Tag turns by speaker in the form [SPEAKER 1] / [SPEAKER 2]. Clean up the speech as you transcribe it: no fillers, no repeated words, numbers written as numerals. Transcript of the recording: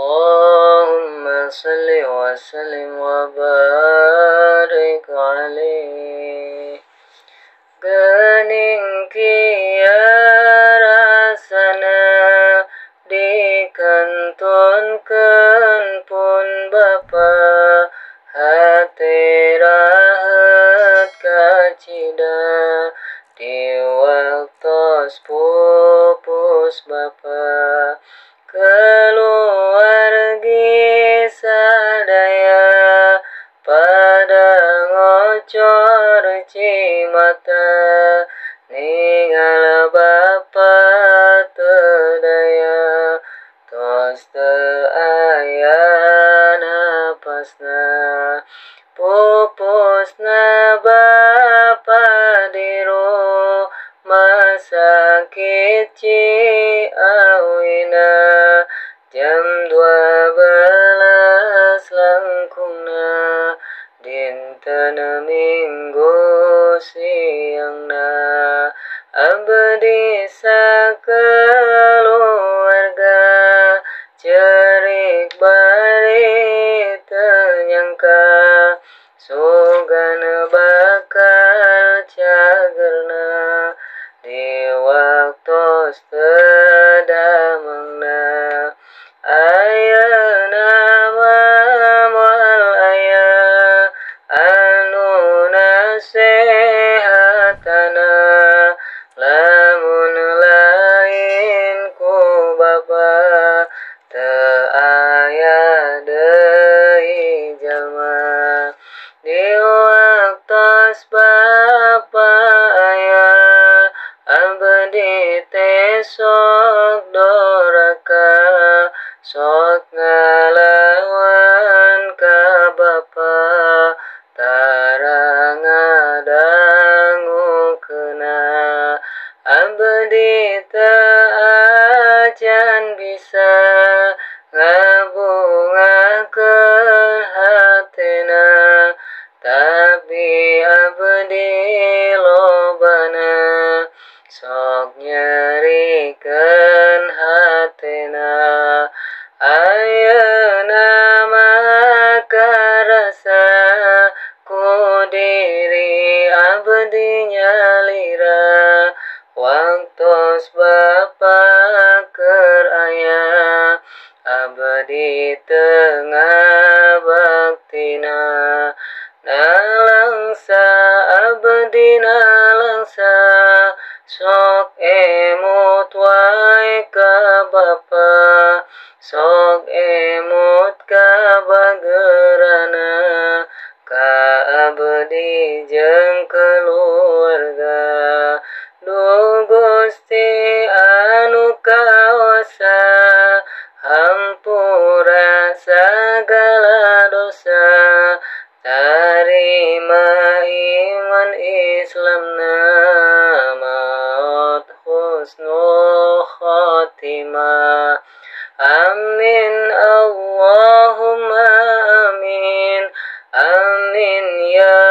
[SPEAKER 1] Allahumma salli wa sallim wa barik alaih. Gening kia rasana dikantonkeun pun Bapa, hate rahat kacida di waktos pupus Bapa. Keluargi sadaya pada ngocor cimata, ningal Bapa tedaya, tos teu aya napasna. Pupusna Bapa di rumah sakit Ciawina, jam 12 langkungna, dinten Minggu siangna. Abdi sakeluarga cerik bari teu nyangka, sugan bakal cagerna di waktos teu damangna. Ayeuna moal aya anu nasehatana, lamun lain ku Bapa teu aya deui jalma. Di waktos Bapa aya, abdi teh sok doraka, sok ngalawan ka Bapa, tara ngadangukeunna. Abdi teu acan bisa ngabungakeun hatena, tapi abdi lobana sok nyerikeun hatena. Ayeuna makarasa ku diri abdi nyalira, waktos Bapa keur aya, abdi teu ngabaktina. Nalangsa abdi nalangsa, sok emut wae ka Bapa, sok emut ka bageurana, ka abdi jeung keluarga. Duh Gusti anu kawasa, hampura sagala dosa, tarima iman Islamna, maot husnul khotimah. Amin Allahumma amin, amin ya